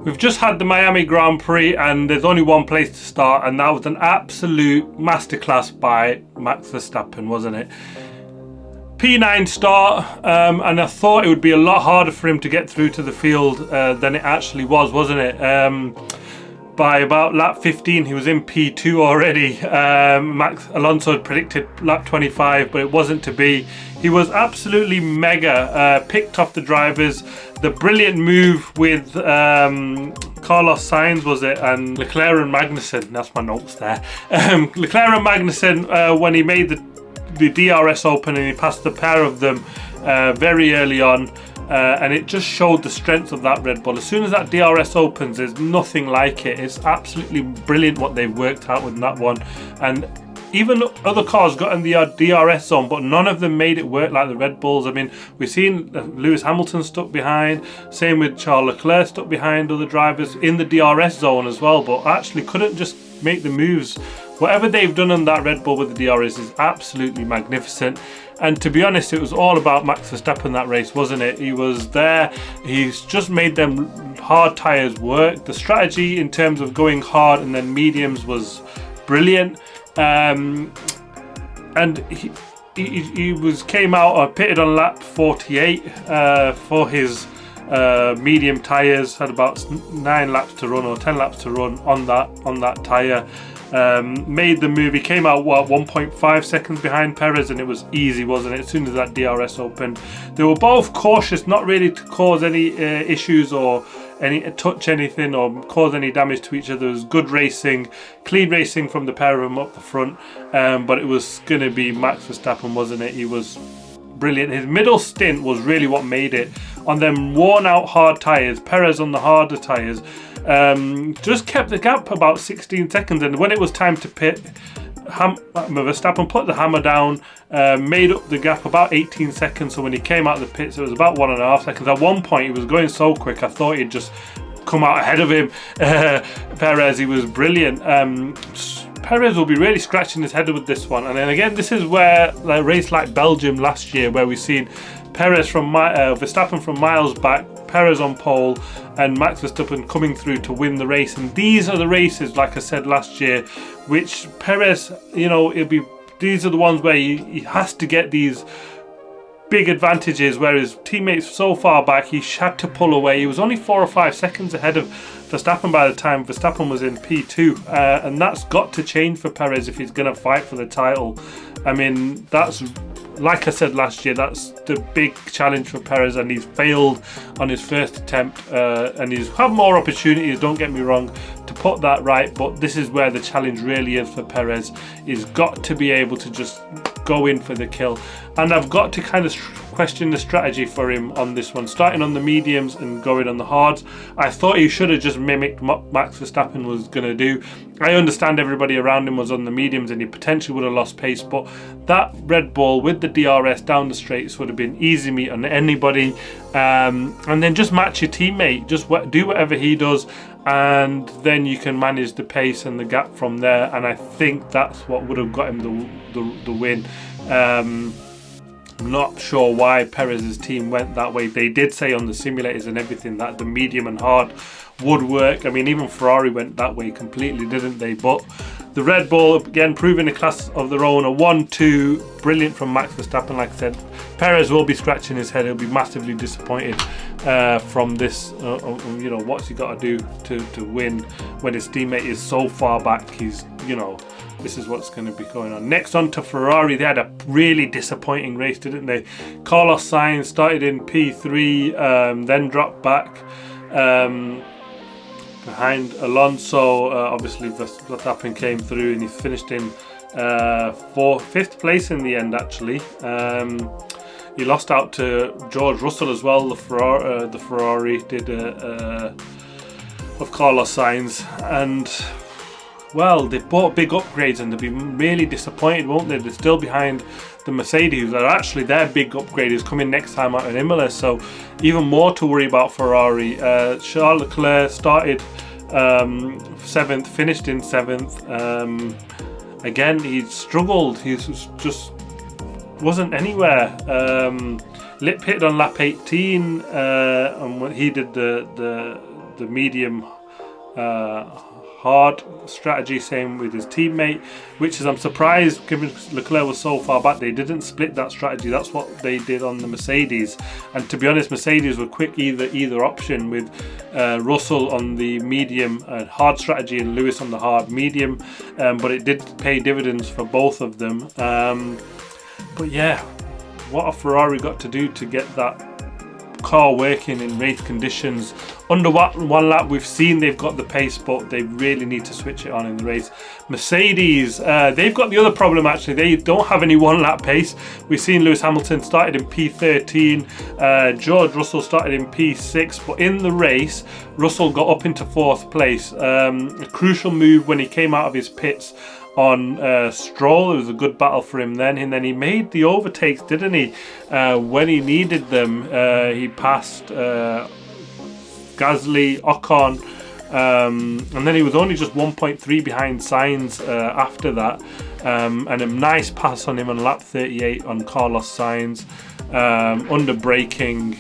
We've just had the Miami Grand Prix and there's only one place to start, and that was an absolute masterclass by Max Verstappen, wasn't it? P9 start, and I thought it would be a lot harder for him to get through to the field than it actually was, wasn't it? By about lap 15 he was in P2 already. Alonso had predicted lap 25, but it wasn't to be. He was absolutely mega, picked off the drivers. The brilliant move with Carlos Sainz, was it, and Leclerc and Magnussen, that's my notes there. Leclerc and Magnussen, when he made the DRS open and he passed the pair of them very early on, and it just showed the strength of that Red Bull. As soon as that DRS opens, there's nothing like it. It's absolutely brilliant what they've worked out with that one. And even other cars got in the DRS zone, but none of them made it work like the Red Bulls. I mean, we've seen Lewis Hamilton stuck behind, same with Charles Leclerc stuck behind other drivers in the DRS zone as well, but actually couldn't just make the moves. Whatever they've done on that Red Bull with the DRS is absolutely magnificent. And to be honest, it was all about Max Verstappen that race, wasn't it? He was there, he's just made them hard tyres work. The strategy in terms of going hard and then mediums was brilliant. And he came out pitted on lap 48 for his medium tyres. Had about 9 laps to run or 10 laps to run on that tyre. Made the move. He came out 1.5 seconds behind Perez, and it was easy, wasn't it? As soon as that DRS opened, they were both cautious, not really to cause any issues or touch anything or cause any damage to each other. It was good racing, clean racing from the pair of them up the front, but it was going to be Max Verstappen, wasn't it? He was brilliant. His middle stint was really what made it. On them worn out hard tyres, Perez on the harder tyres, just kept the gap about 16 seconds, and when it was time to pit, Verstappen put the hammer down, made up the gap about 18 seconds. So when he came out of the pits, it was about 1.5 seconds. At one point he was going so quick I thought he'd just come out ahead of him. Perez, he was brilliant. Perez will be really scratching his head with this one. And then again, this is where a race like Belgium last year, where we've seen Perez from Verstappen from miles back, Perez on pole, and Max Verstappen coming through to win the race. And these are the races, like I said last year, which Perez, these are the ones where he has to get these big advantages, where his teammates so far back, he had to pull away. He was only 4 or 5 seconds ahead of Verstappen by the time Verstappen was in P2, and that's got to change for Perez if he's going to fight for the title. I mean, that's, like I said last year, that's the big challenge for Perez, and he's failed on his first attempt, and he's had more opportunities, don't get me wrong, to put that right, but this is where the challenge really is for Perez. He's got to be able to just go in for the kill, and I've got to kind of question the strategy for him on this one, starting on the mediums and going on the hards. I thought he should have just mimicked what Max Verstappen was going to do. I understand everybody around him was on the mediums and he potentially would have lost pace, but that Red Bull with the DRS down the straights would have been easy meat on anybody. And then just match your teammate, just do whatever he does, and then you can manage the pace and the gap from there. And I think that's what would have got him the win. I'm not sure why Perez's team went that way. They did say on the simulators and everything that the medium and hard would work. I mean, even Ferrari went that way completely, didn't they? But the Red Bull, again, proving a class of their own, a 1-2, brilliant from Max Verstappen. Like I said, Perez will be scratching his head. He'll be massively disappointed from this. What's he got to do to win when his teammate is so far back? This is what's going to be going on. Next on to Ferrari. They had a really disappointing race, didn't they? Carlos Sainz started in P3, then dropped back behind Alonso. Obviously Verstappen came through and he finished in 5th place in the end, actually. He lost out to George Russell as well. The Ferrari did of Carlos Sainz, and well, they bought big upgrades and they'll be really disappointed, won't they? They're still behind the Mercedes, that actually their big upgrade is coming next time out in Imola, so even more to worry about Ferrari. Charles Leclerc started 7th, finished in 7th. Again, he struggled, he just wasn't anywhere. Pitted on lap 18, and when he did the the medium hard strategy, same with his teammate, which is, I'm surprised given Leclerc was so far back, they didn't split that strategy. That's what they did on the Mercedes, and to be honest, Mercedes were quick either option, with Russell on the medium hard strategy and Lewis on the hard medium, but it did pay dividends for both of them. But yeah, what a Ferrari got to do to get that car working in race conditions. Under one lap, we've seen they've got the pace, but they really need to switch it on in the race. Mercedes, they've got the other problem actually. They don't have any one lap pace. We've seen Lewis Hamilton started in P13, George Russell started in P6, but in the race, Russell got up into 4th place. A crucial move when he came out of his pits on Stroll. It was a good battle for him then, and then he made the overtakes, didn't he? When he needed them, he passed Gasly, Ocon, and then he was only just 1.3 behind Sainz after that, and a nice pass on him on lap 38 on Carlos Sainz, under braking.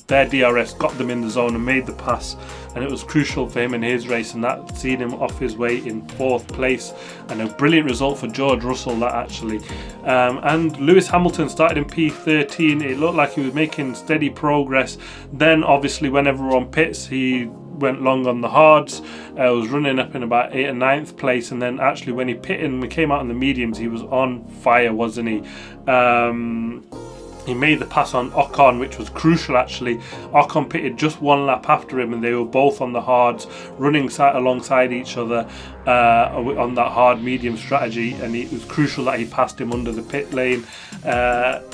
Their DRS got them in the zone and made the pass, and it was crucial for him in his race, and that seen him off his way in 4th place, and a brilliant result for George Russell that actually. And Lewis Hamilton started in P13. It looked like he was making steady progress. Then obviously whenever we're on pits, he went long on the hards, was running up in about 8th and 9th place, and then actually when he pitted and we came out on the mediums, he was on fire, wasn't he? He made the pass on Ocon, which was crucial actually. Ocon pitted just 1 lap after him, and they were both on the hards, running alongside each other on that hard medium strategy, and it was crucial that he passed him under the pit lane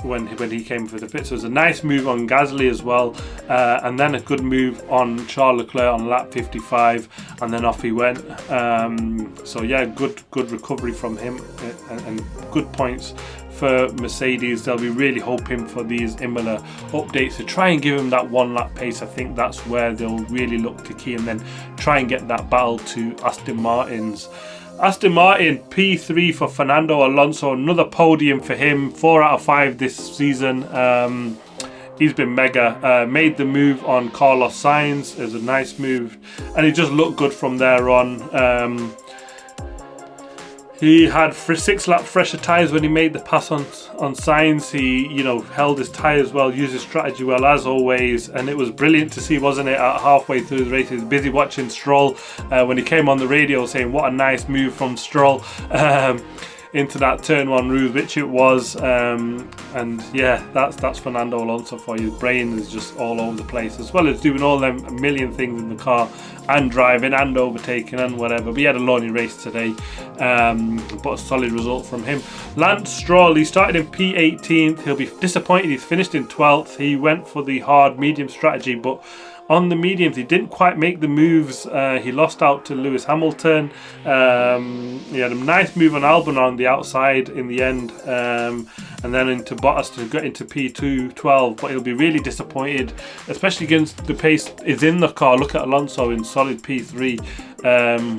when he came for the pit. So it was a nice move on Gasly as well, and then a good move on Charles Leclerc on lap 55, and then off he went. So yeah, good recovery from him, and good points for Mercedes. They'll be really hoping for these Imola updates to try and give him that 1 lap pace. I think that's where they'll really look to key, and then try and get that battle to Aston Martin's. Aston Martin, P3 for Fernando Alonso, another podium for him, 4 out of 5 this season. He's been mega. Made the move on Carlos Sainz. It was a nice move, and it just looked good from there on. He had 6 lap fresher tyres when he made the pass on Sainz. He, held his tyres well, used his strategy well as always, and it was brilliant to see, wasn't it? At halfway through the race, he was busy watching Stroll when he came on the radio saying what a nice move from Stroll into that turn 1 route, which it was, and yeah, that's Fernando Alonso for you. His brain is just all over the place, as well as doing all them a million things in the car, and driving and overtaking and whatever. But he had a lonely race today, but a solid result from him. Lance Stroll, he started in P18th. He'll be disappointed he's finished in 12th. He went for the hard medium strategy, but on the mediums he didn't quite make the moves. He lost out to Lewis Hamilton. He had a nice move on Albon on the outside in the end, and then into Bottas to get into P12, but he'll be really disappointed, especially against the pace is in the car. Look at Alonso in solid P3,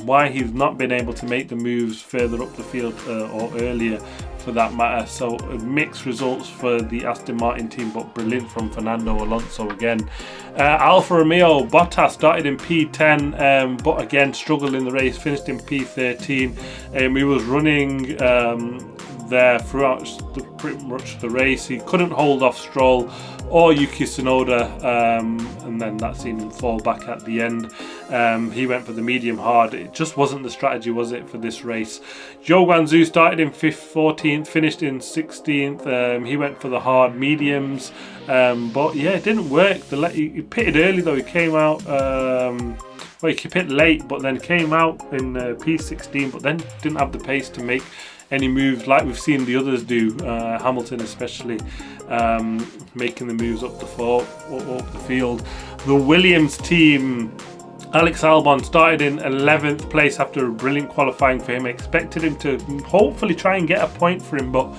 why he's not been able to make the moves further up the field or earlier for that matter. So mixed results for the Aston Martin team, but brilliant from Fernando Alonso again. Alfa Romeo, Bottas started in P10, but again struggled in the race, finished in P13. He was running there throughout pretty much the race. He couldn't hold off Stroll or Yuki Tsunoda, and then that seen him fall back at the end. He went for the medium hard. It just wasn't the strategy, was it, for this race? Zhou Guanyu started in 14th, finished in 16th. He went for the hard mediums, but yeah, it didn't work. He pitted early though. He came out, he pitted late, but then came out in P16, but then didn't have the pace to make any moves like we've seen the others do, Hamilton especially, making the moves up the field. The Williams team, Alex Albon started in 11th place after a brilliant qualifying for him. Expected him to hopefully try and get a point for him, but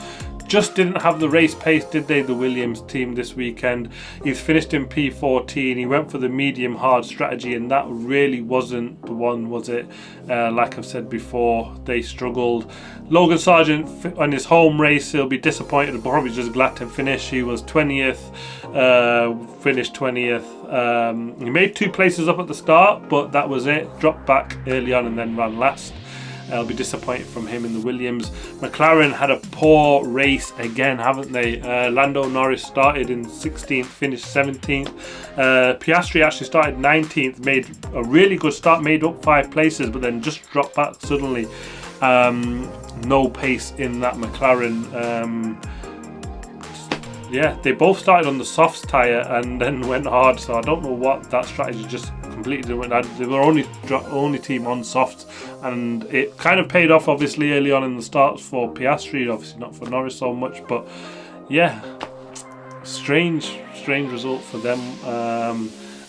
just didn't have the race pace, did they, the Williams team this weekend? He's finished in P14. He went for the medium hard strategy, and that really wasn't the one, was it? Like I've said before, they struggled. Logan Sargeant on his home race, he'll be disappointed, but probably just glad to finish. He was 20th, finished 20th. He made 2 places up at the start, but that was it. Dropped back early on and then ran last. I'll be disappointed from him in the Williams. McLaren had a poor race again, haven't they? Lando Norris started in 16th, finished 17th. Piastri actually started 19th, made a really good start, made up 5 places, but then just dropped back suddenly. No pace in that McLaren. Yeah, they both started on the softs tyre and then went hard, so I don't know what that strategy just completely didn't. They were only team on softs, and it kind of paid off obviously early on in the starts for Piastri, obviously not for Norris so much, but yeah, strange result for them,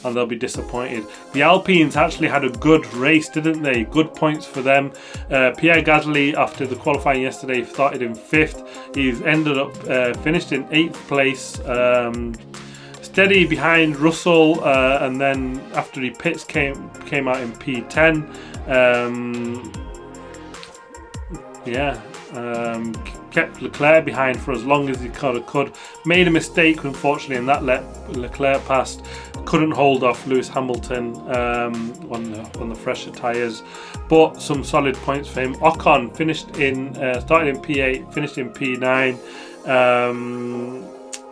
and they'll be disappointed. The Alpines actually had a good race, didn't they? Good points for them. Pierre Gasly, after the qualifying yesterday, started in 5th. He's ended up finished in 8th place. Steady behind Russell, and then after he pits came out in P10. Kept Leclerc behind for as long as he could. Made a mistake, unfortunately, and that let Leclerc past. Couldn't hold off Lewis Hamilton on the fresher tyres, but some solid points for him. Ocon started in P8, finished in P9.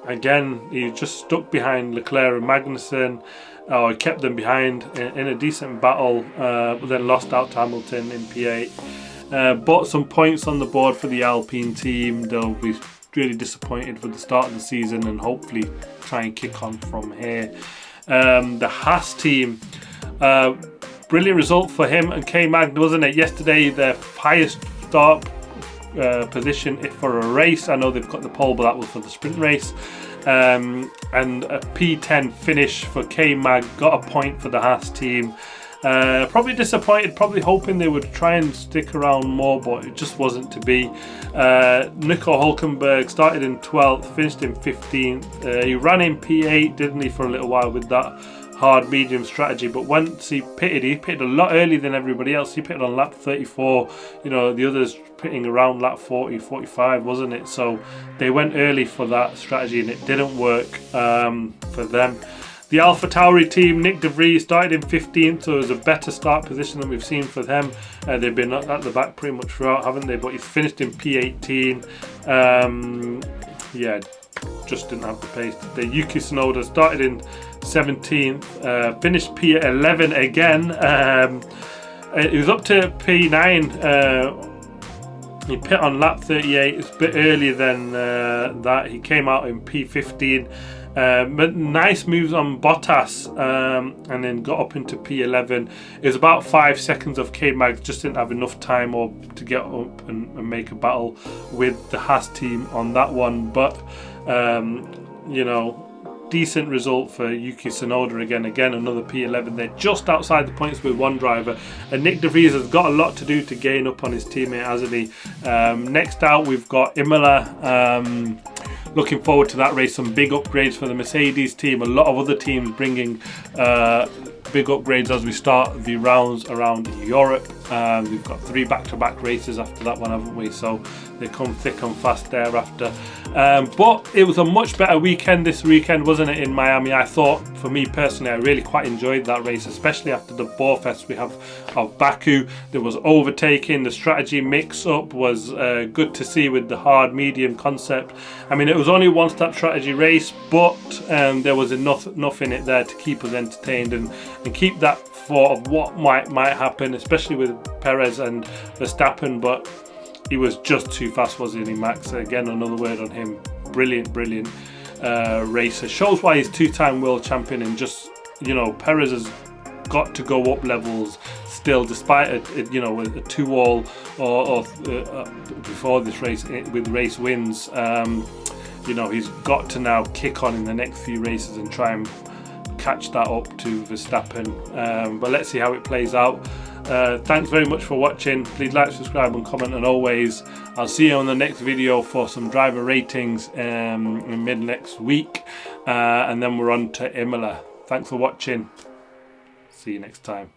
Again, he just stuck behind Leclerc and Magnussen, or kept them behind in a decent battle, but then lost out to Hamilton in P8. But some points on the board for the Alpine team. They'll be really disappointed with the start of the season and hopefully try and kick on from here. The Haas team, brilliant result for him and K-Mag, wasn't it? Yesterday, their highest start position for a race. I know they've got the pole, but that was for the sprint race. And a P10 finish for K-Mag, got a point for the Haas team. Probably disappointed, probably hoping they would try and stick around more, but it just wasn't to be. Nico Hülkenberg started in 12th, finished in 15th. He ran in P8, didn't he, for a little while with that hard medium strategy, but once he pitted a lot earlier than everybody else. He pitted on lap 34, the others pitting around lap 40, 45, wasn't it? So they went early for that strategy and it didn't work for them. The AlphaTauri team, Nick De Vries started in 15th, so it was a better start position than we've seen for them. They've been at the back pretty much throughout, haven't they? But he's finished in P18. Just didn't have the pace. The Yuki Tsunoda started in 17th, finished P11 again. He was up to P9. He pit on lap 38. It's a bit earlier than that. He came out in P15. But nice moves on Bottas, and then got up into P11. It was about 5 seconds of K-Mag, just didn't have enough time to get up and make a battle with the Haas team on that one. But decent result for Yuki Tsunoda again, another P11. They're just outside the points with one driver, and Nick De Vries has got a lot to do to gain up on his teammate, hasn't he? Next out we've got Imola. Looking forward to that race. Some big upgrades for the Mercedes team. A lot of other teams bringing big upgrades as we start the rounds around Europe. We've got 3 back-to-back races after that one, haven't we? So they come thick and fast thereafter. But it was a much better weekend this weekend, wasn't it, in Miami? I thought, for me personally, I really quite enjoyed that race, especially after the Borefest we have of Baku. There was overtaking. The strategy mix-up was good to see with the hard-medium concept. I mean, it was only a one-step strategy race, but there was enough in it there to keep us entertained and keep that thought of what might happen, especially with Perez and Verstappen. But he was just too fast, wasn't he, Max? Again, another word on him. Brilliant racer. Shows why he's 2-time world champion, and just, Perez has got to go up levels still, despite a 2-all or before this race with race wins. He's got to now kick on in the next few races and try and catch that up to Verstappen. But let's see how it plays out. Thanks very much for watching. Please like, subscribe and comment, and always I'll see you on the next video for some driver ratings in mid next week, and then we're on to Imola. Thanks for watching. See you next time.